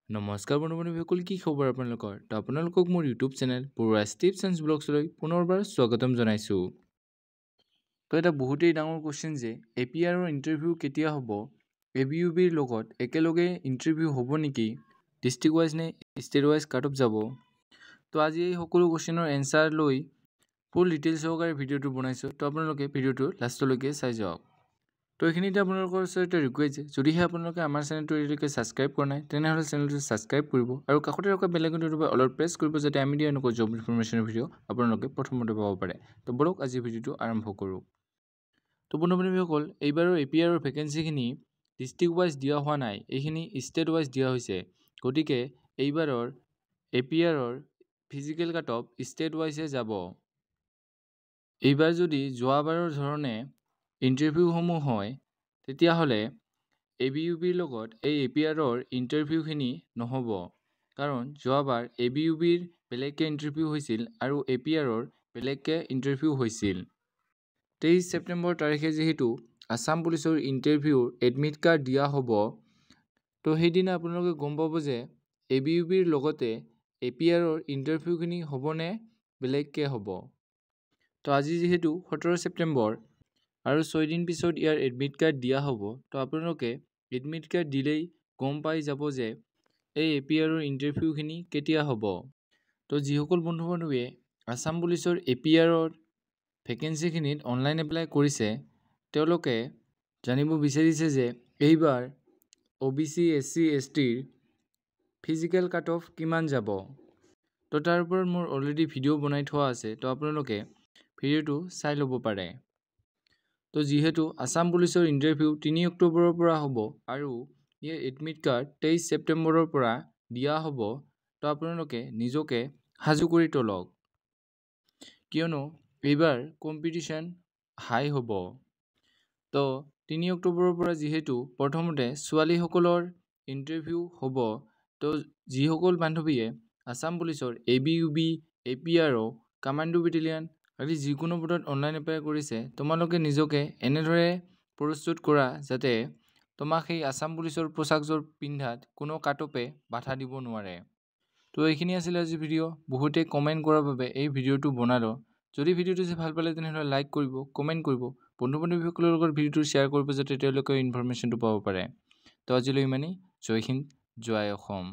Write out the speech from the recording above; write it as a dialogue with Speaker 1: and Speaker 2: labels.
Speaker 1: নমস্কাৰ বন্ধু-বান্ধৱীসকল, কি খবৰ আপোনালোকৰ? তো আপোনালোকক মোৰ ইউটিউব চেনেল বৰুৱাছ টিপছ এণ্ড ব্লগছলৈ পুনৰবাৰ স্বাগতম জনাইছোঁ। তো এটা বহুতেই ডাঙৰ কুৱেশ্যন যে APRৰ ইণ্টাৰভিউ কেতিয়া হ'ব? ABUBৰ লগত একেলগে ইণ্টাৰভিউ হ'ব নেকি? ডিষ্ট্ৰিক্ট ৱাইজ নে ষ্টেট ৱাইজ কাট অফ যাব? তো আজি এই সকলো কুৱেশ্যনৰ এনচাৰ লৈ ফুল ডিটেইলছ সহকাৰে ভিডিঅ'টো বনাইছোঁ। তো আপোনালোকে ভিডিঅ'টো লাষ্টলৈকে চাই যাওক। তো এইখিনিতে আপোনালোকৰ ওচৰতে ৰিকুৱেষ্ট যে যদিহে আপোনালোকে আমাৰ চেনেলটো এতিয়ালৈকে ছাবস্ক্ৰাইব কৰা নাই তেনেহ'লে চেনেলটো ছাবস্ক্ৰাইব কৰিব আৰু কাষতে থকা বেল আইকনটোৰ বাবে অলপ প্ৰেছ কৰিব যাতে আমি দিয়া এনেকুৱা জব ইনফৰমেশ্যনৰ ভিডিঅ' আপোনালোকে প্ৰথমতে পাব পাৰে। তো বলক আজি ভিডিঅ'টো আৰম্ভ কৰোঁ। তো বন্ধু-বান্ধৱীসকল, এইবাৰৰ APRৰ ভেকেঞ্চিখিনি ডিষ্ট্ৰিক্ট ৱাইজ দিয়া হোৱা নাই, এইখিনি ষ্টেট ৱাইজ দিয়া হৈছে। গতিকে এইবাৰৰ APRৰ ফিজিকেল কাট অফ ষ্টেট ৱাইজে যাব। এইবাৰ যদি যোৱাবাৰৰ ধৰণে ইণ্টাৰভিউসমূহ হয় তেতিয়াহ'লে ABUBৰ লগত এই APRৰ ইণ্টাৰভিউখিনি নহ'ব। কাৰণ যোৱাবাৰ ABUBৰ বেলেগকৈ ইণ্টাৰভিউ হৈছিল আৰু APRৰ বেলেগকৈ ইণ্টাৰভিউ হৈছিল। 23 ছেপ্টেম্বৰ তাৰিখে যিহেতু আছাম পুলিচৰ ইণ্টাৰভিউৰ এডমিট কাৰ্ড দিয়া হ'ব, তো সেইদিনা আপোনালোকে গম পাব যে ABUBৰ লগতে APRৰ ইণ্টাৰভিউখিনি হ'বনে বেলেগকৈ হ'ব। তো আজি যিহেতু 17 ছেপ্টেম্বৰ আৰু 6 দিন পিছত ইয়াৰ এডমিট কাৰ্ড দিয়া হ'ব, তো আপোনালোকে এডমিট কাৰ্ড দিলেই গম পাই যাব যে এই APRৰ ইণ্টাৰভিউখিনি কেতিয়া হ'ব। তো যিসকল বন্ধু-বান্ধৱীয়ে আছাম পুলিচৰ APRৰ ভেকেঞ্চিখিনিত অনলাইন এপ্লাই কৰিছে তেওঁলোকে জানিব বিচাৰিছে যে এইবাৰ OBC SC STৰ ফিজিকেল কাট অফ কিমান যাব। তো তাৰ ওপৰত মোৰ অলৰেডি ভিডিঅ' বনাই থোৱা আছে, তো আপোনালোকে ভিডিঅ'টো চাই ল'ব পাৰে। তো যিহেতু আছাম পুলিচৰ ইণ্টাৰভিউ 3 অক্টোবৰৰ পৰা হ'ব আৰু ইয়াৰ এডমিট কাৰ্ড 23 ছেপ্টেম্বৰৰ পৰা দিয়া হ'ব, তো আপোনালোকে নিজকে সাজু কৰি তোলক। কিয়নো এইবাৰ কম্পিটিশ্যন হাই হ'ব। তো 3 অক্টোবৰৰ পৰা যিহেতু প্ৰথমতে ছোৱালীসকলৰ ইণ্টাৰভিউ হ'ব, তো যিসকল বান্ধৱীয়ে আছাম পুলিচৰ ABUB APR কামাণ্ডো বেটেলিয়ান আদি যিকোনো পদত অনলাইন এপ্লাই কৰিছে, তোমালোকে নিজকে এনেদৰে প্ৰস্তুত কৰা যাতে তোমাক সেই আছাম পুলিচৰ পোচাকযোৰ পিন্ধাত কোনো কাট অফে বাধা দিব নোৱাৰে। তো এইখিনি আছিলে আজি ভিডিঅ'। বহুতে কমেণ্ট কৰাৰ বাবে এই ভিডিঅ'টো বনালোঁ। যদি ভিডিঅ'টো ভাল পালে তেনেহ'লে লাইক কৰিব, কমেণ্ট কৰিব, বন্ধু-বান্ধৱীসকলৰ লগত ভিডিঅ'টো শ্বেয়াৰ কৰিব যাতে তেওঁলোকে ইনফৰমেশ্যনটো পাব পাৰে। তো আজিলৈ ইমানেই। জয় হিন্দ, জয় অসম।